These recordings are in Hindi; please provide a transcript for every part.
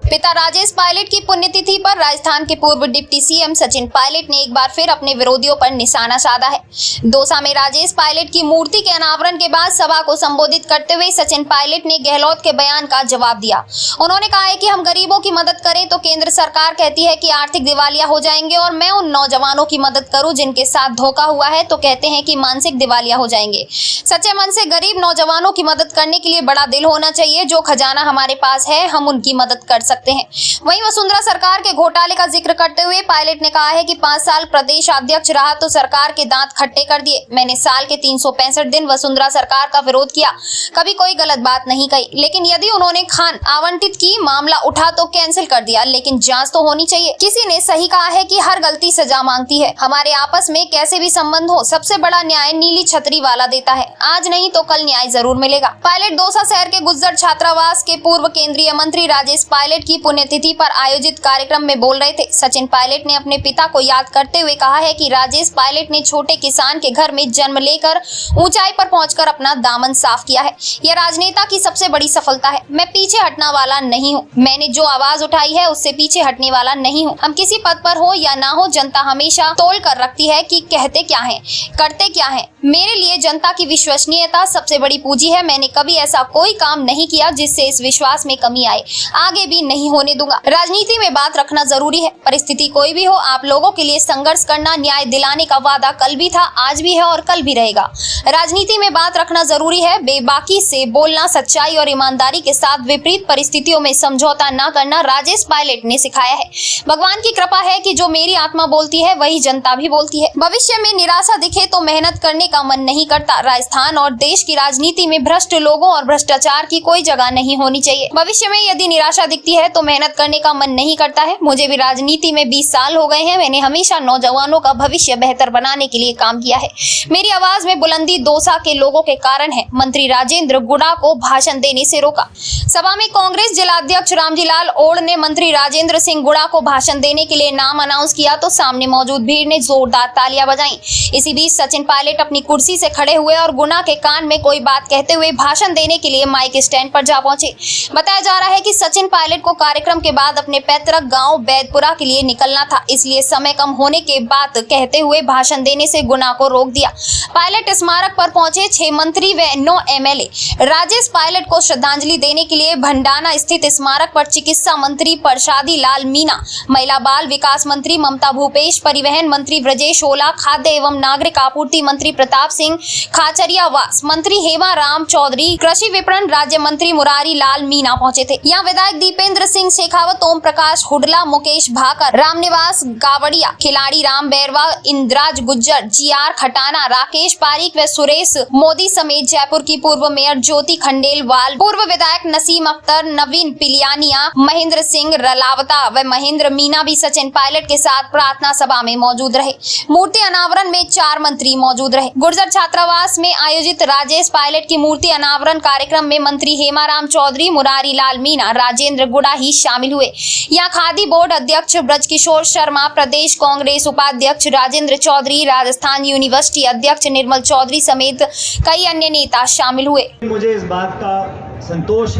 पिता राजेश पायलट की पुण्यतिथि पर राजस्थान के पूर्व डिप्टी सीएम सचिन पायलट ने एक बार फिर अपने विरोधियों पर निशाना साधा है। दौसा में राजेश पायलट की मूर्ति के अनावरण के बाद सभा को संबोधित करते हुए सचिन पायलट ने गहलोत के बयान का जवाब दिया। उन्होंने कहा है कि हम गरीबों की मदद करें तो केंद्र सरकार कहती है कि आर्थिक दिवालिया हो जाएंगे, और मैं उन नौजवानों की मदद करूं जिनके साथ धोखा हुआ है तो कहते हैं कि मानसिक दिवालिया हो जाएंगे। सच्चे मन से गरीब नौजवानों की मदद करने के लिए बड़ा दिल होना चाहिए। जो खजाना हमारे पास है हम उनकी मदद कर सकते हैं। वहीं वसुंधरा सरकार के घोटाले का जिक्र करते हुए पायलट ने कहा है कि 5 साल प्रदेश अध्यक्ष रहा तो सरकार के दांत खट्टे कर दिए। मैंने साल के 365 दिन वसुंधरा सरकार का विरोध किया, कभी कोई गलत बात नहीं कही, लेकिन यदि उन्होंने खान आवंटित की मामला उठा तो कैंसिल कर दिया, लेकिन जांच तो होनी चाहिए। किसी ने सही कहा है कि हर गलती सजा मांगती है। हमारे आपस में कैसे भी संबंध हो, सबसे बड़ा न्याय नीली छतरी वाला देता है। आज नहीं तो कल न्याय जरूर मिलेगा। पायलट दौसा शहर के गुज्जर छात्रावास के पूर्व केंद्रीय मंत्री राजेश पायलट की पुण्यतिथि पर आयोजित कार्यक्रम में बोल रहे थे। सचिन पायलट ने अपने पिता को याद करते हुए कहा है कि राजेश पायलट ने छोटे किसान के घर में जन्म लेकर ऊंचाई पर पहुंचकर अपना दामन साफ किया है। यह राजनेता की सबसे बड़ी सफलता है। मैं पीछे हटने वाला नहीं हूं। मैंने जो आवाज उठाई है उससे पीछे हटने वाला नहीं हूं। हम किसी पद पर हो या ना हो, जनता हमेशा तोल कर रखती है कि कहते क्या है, करते क्या है। मेरे लिए जनता की विश्वसनीयता सबसे बड़ी पूंजी है। मैंने कभी ऐसा कोई काम नहीं किया जिससे इस विश्वास में कमी आए, आगे भी नहीं होने दूंगा। राजनीति में बात रखना जरूरी है। परिस्थिति कोई भी हो, आप लोगों के लिए संघर्ष करना, न्याय दिलाने का वादा कल भी था, आज भी है और कल भी रहेगा। राजनीति में बात रखना जरूरी है। बेबाकी से बोलना, सच्चाई और ईमानदारी के साथ विपरीत परिस्थितियों में समझौता न करना राजेश पायलट ने सिखाया है। भगवान की कृपा है कि जो मेरी आत्मा बोलती है वही जनता भी बोलती है। भविष्य में निराशा दिखे तो मेहनत करने का मन नहीं करता। राजस्थान और देश की राजनीति में भ्रष्ट लोगों और भ्रष्टाचार की कोई जगह नहीं होनी चाहिए। भविष्य में यदि निराशा दिखती है तो मेहनत करने का मन नहीं करता है। मुझे भी राजनीति में 20 साल हो गए हैं। मैंने हमेशा नौजवानों का भविष्य बेहतर बनाने के लिए काम किया है। मेरी आवाज में बुलंदी दौसा के लोगों के कारण है। मंत्री राजेंद्र गुड़ा को भाषण देने से रोका। सभा में कांग्रेस जिलाध्यक्ष रामजीलाल ओड़ ने मंत्री राजेंद्र सिंह गुड़ा को भाषण देने के लिए नाम अनाउंस किया तो सामने मौजूद भीड़ ने जोरदार तालियां बजाईं। इसी बीच सचिन पायलट अपनी कुर्सी से खड़े हुए और गुड़ा के कान में कोई बात कहते हुए भाषण देने के लिए माइक स्टैंड पर जा पहुंचे। बताया जा रहा है कि सचिन पायलट को कार्यक्रम के बाद अपने पैतृक गांव बैदपुरा के लिए निकलना था, इसलिए समय कम होने के बाद कहते हुए भाषण देने से गुना को रोक दिया। पायलट स्मारक पर पहुंचे 6 मंत्री व 9 एमएलए। राजेश पायलट को श्रद्धांजलि देने के लिए भंडाना स्थित स्मारक पर चिकित्सा मंत्री प्रसादी लाल मीणा, महिला बाल विकास मंत्री ममता भूपेश, परिवहन मंत्री ब्रजेश ओला, खाद्य एवं नागरिक आपूर्ति मंत्री प्रताप सिंह खाचरियावास, मंत्री हेमा राम चौधरी, कृषि विपणन राज्य मंत्री मुरारी लाल मीणा पहुंचे थे। यहाँ विधायक दीपेंद्र सिंह शेखावत, ओम प्रकाश हुडला, मुकेश भाकर, रामनिवास गावड़िया, खिलाड़ी राम बैरवा, इंद्राज गुज्जर, जीआर खटाना, राकेश पारीक व सुरेश मोदी समेत जयपुर की पूर्व मेयर ज्योति खंडेलवाल, पूर्व विधायक नसीम अख्तर, नवीन पिलियानिया, महेंद्र सिंह रलावता व महेंद्र मीना भी सचिन पायलट के साथ प्रार्थना सभा में मौजूद रहे। मूर्ति अनावरण में 4 मंत्री मौजूद रहे। गुर्जर छात्रावास में आयोजित राजेश पायलट की मूर्ति अनावरण कार्यक्रम में मंत्री हेमाराम चौधरी, मुरारी लाल मीणा, राजेंद्र गुड़ा ही शामिल हुए। यहाँ खादी बोर्ड अध्यक्ष ब्रजकिशोर शर्मा, प्रदेश कांग्रेस उपाध्यक्ष राजेंद्र चौधरी, राजस्थान यूनिवर्सिटी अध्यक्ष निर्मल चौधरी समेत कई अन्य नेता शामिल हुए। मुझे इस बात का संतोष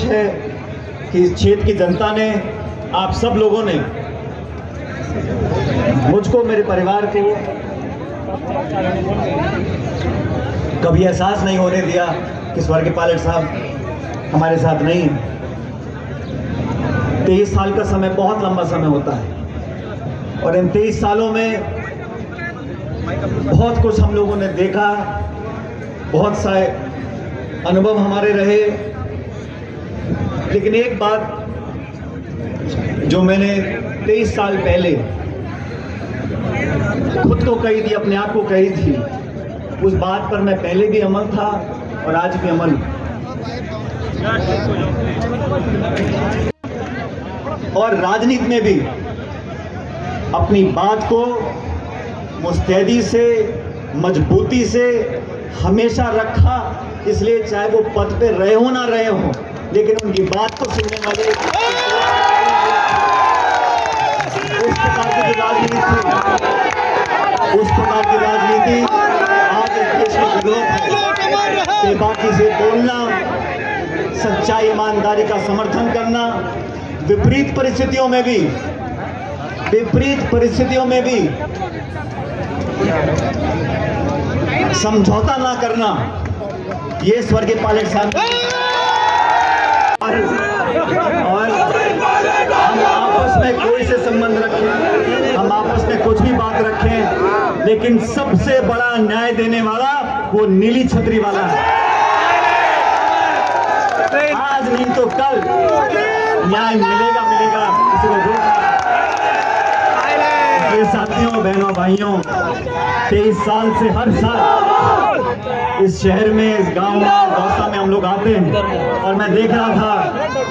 है कि इस क्षेत्र की जनता ने, आप सब लोगों ने मुझको, मेरे परिवार को कभी एहसास नहीं होने दिया कि स्वर्गीय पायलट साहब हमारे साथ नहीं। 23 साल का समय बहुत लंबा समय होता है और इन 23 सालों में बहुत कुछ हम लोगों ने देखा, बहुत सारे अनुभव हमारे रहे। लेकिन एक बात जो मैंने 23 साल पहले खुद को कही थी, अपने आप को कही थी, उस बात पर मैं पहले भी अमल था और आज भी अमल। और राजनीति में भी अपनी बात को मुस्तैदी से, मजबूती से हमेशा रखा। इसलिए चाहे वो पद पे रहे हो ना रहे हो, लेकिन उनकी बात को सुनने वाले उस प्रकार की राजनीति उस प्रकार की राजनीति आज इस देश में जरूरत है। बेबाकी से बोलना, सच्चाई ईमानदारी का समर्थन करना, विपरीत परिस्थितियों में भी समझौता ना करना, ये स्वर्गीय पायलट साहब और हम आपस में कोई से संबंध रखें, हम आपस में कुछ भी बात रखें, लेकिन सबसे बड़ा न्याय देने वाला वो नीली छतरी वाला है। आज नहीं तो कल न्याय मिलेगा किसी को रोक। मेरे साथियों, बहनों, भाइयों, 23 साल से हर साल इस शहर में, इस गांव में, दौसा में हम लोग आते हैं और मैं देख रहा था,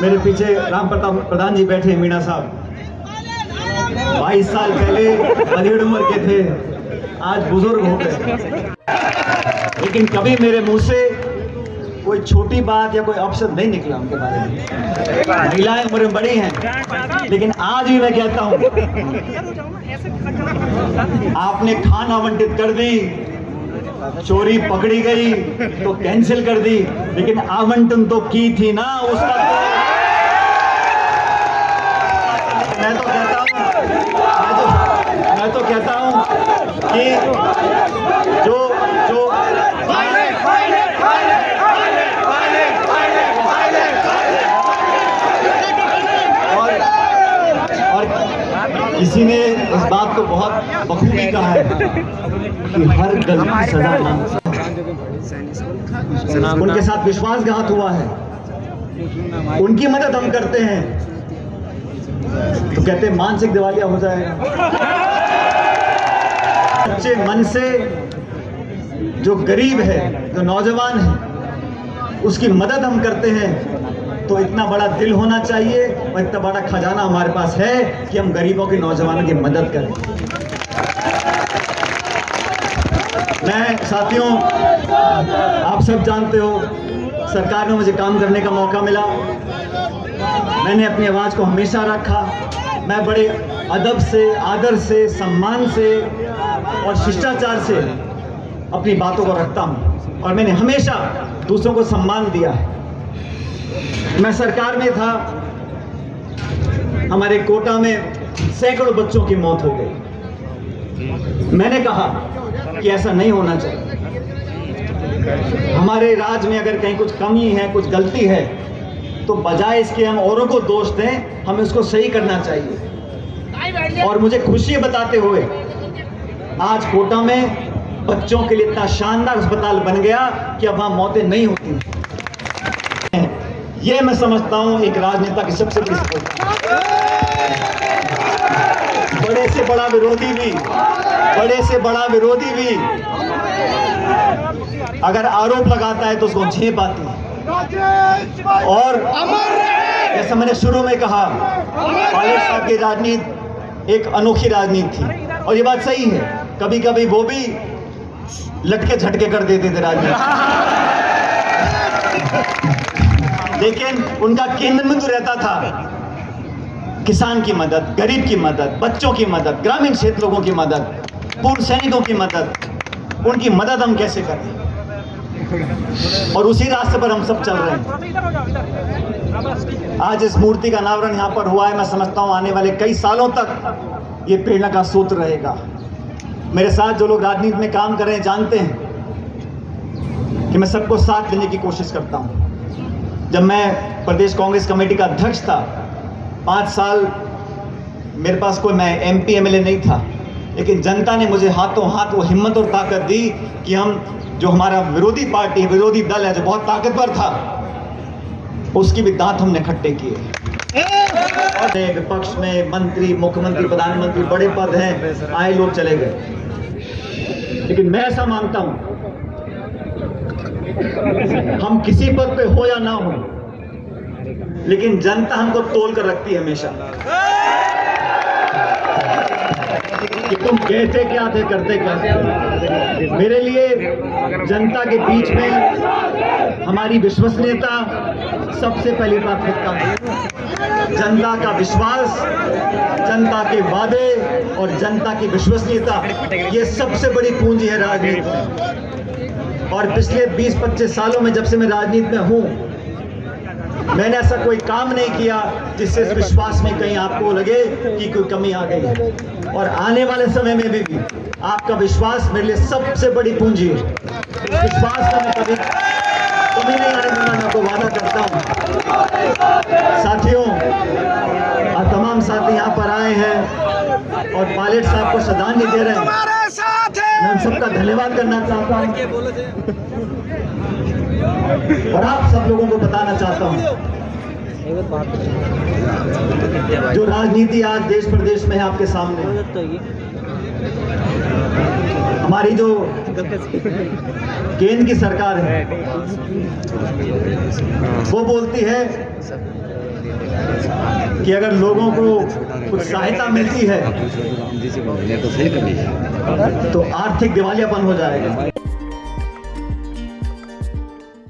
मेरे पीछे राम प्रताप प्रधान जी बैठे, मीणा साहब 22 साल पहले अधेड़ उम्र के थे, आज बुजुर्ग हो गए, लेकिन कभी मेरे मुंह से कोई छोटी बात या कोई अपशब्द नहीं निकला उनके बारे में। महिलाएं उम्र में बड़ी हैं, लेकिन आज भी मैं कहता हूं, आपने खान आवंटित कर दी, चोरी पकड़ी गई तो कैंसिल कर दी, लेकिन आवंटन तो की थी ना, उसका मैं तो कहता हूं कि जो किसी ने इस बात को बहुत बखूबी कहा है कि हर गलती की सजा मांग। उनके साथ विश्वासघात हुआ है, उनकी मदद हम करते हैं तो कहते हैं मानसिक दिवालिया हो जाएगा। सच्चे मन से जो गरीब है, जो नौजवान है, उसकी मदद हम करते हैं तो इतना बड़ा दिल होना चाहिए और इतना बड़ा खजाना हमारे पास है कि हम गरीबों के, नौजवानों की मदद करें। मैं साथियों, आप सब जानते हो, सरकार में मुझे काम करने का मौका मिला, मैंने अपनी आवाज़ को हमेशा रखा, मैं बड़े अदब से, आदर से, सम्मान से और शिष्टाचार से अपनी बातों को रखता हूँ और मैंने हमेशा दूसरों को सम्मान दिया है। मैं सरकार में था, हमारे कोटा में सैकड़ों बच्चों की मौत हो गई। मैंने कहा कि ऐसा नहीं होना चाहिए, हमारे राज्य में अगर कहीं कुछ कमी है, कुछ गलती है, तो बजाय इसके हम औरों को दोष दें, हमें उसको सही करना चाहिए। और मुझे खुशी बताते हुए आज कोटा में बच्चों के लिए इतना शानदार अस्पताल बन गया कि अब वहां मौतें नहीं होती। ये मैं समझता हूं एक राजनेता की सबसे बड़ी सफलता। बड़े से बड़ा विरोधी भी अगर आरोप लगाता है तो उसको झेप आती है। और जैसा मैंने शुरू में कहा, पायलट साहब की राजनीति एक अनोखी राजनीति थी और ये बात सही है, कभी कभी वो भी लटके झटके कर देते थे राजनीति, लेकिन उनका केंद्र में तो रहता था किसान की मदद, गरीब की मदद, बच्चों की मदद, ग्रामीण क्षेत्र लोगों की मदद, पूर्व सैनिकों की मदद। उनकी मदद हम कैसे करें, और उसी रास्ते पर हम सब चल रहे हैं। आज इस मूर्ति का अनावरण यहाँ पर हुआ है, मैं समझता हूँ आने वाले कई सालों तक ये प्रेरणा का सूत्र रहेगा। मेरे साथ जो लोग राजनीति में काम कर रहे हैं जानते हैं कि मैं सबको साथ लेने की कोशिश करता हूँ। जब मैं प्रदेश कांग्रेस कमेटी का अध्यक्ष था, 5 साल मेरे पास कोई, मैं MP MLA नहीं था, लेकिन जनता ने मुझे हाथों हाथ वो हिम्मत और ताकत दी कि हम, जो हमारा विरोधी पार्टी, विरोधी दल है जो बहुत ताकतवर था, उसकी भी दांत हमने खट्टे किए। और विपक्ष में मंत्री, मुख्यमंत्री, प्रधानमंत्री, बड़े पद हैं, आए लोग चले गए, लेकिन मैं ऐसा मानता हूं, हम किसी पद पे हो या ना हो, लेकिन जनता हमको तोल कर रखती है हमेशा कि तुम कहते क्या थे, करते क्या थे। मेरे लिए जनता के बीच में हमारी विश्वसनीयता सबसे पहली प्राथमिकता है। जनता का विश्वास, जनता के वादे और जनता की विश्वसनीयता, ये सबसे बड़ी पूंजी है राजनीति। और पिछले 20-25 सालों में जब से मैं राजनीति में हूं, मैंने ऐसा कोई काम नहीं किया जिससे इस विश्वास में कहीं आपको लगे कि कोई कमी आ गई है। और आने वाले समय में भी आपका विश्वास मेरे लिए सबसे बड़ी पूंजी है। इस विश्वास का मैं कभी कमी नहीं आने दूंगा, मैं आपको वादा करता हूं। साथियों, और तमाम साथी यहाँ पर आए हैं और पायलट साहब को श्रद्धांजलि दे रहे हैं, मैं उन सबका धन्यवाद करना चाहता हूं और आप सब लोगों को बताना चाहता हूं, जो राजनीति आज देश प्रदेश में है आपके सामने, हमारी जो केंद्र की सरकार है वो बोलती है कि अगर लोगों को कुछ सहायता मिलती है तो आर्थिक दिवालियापन हो जाएगा।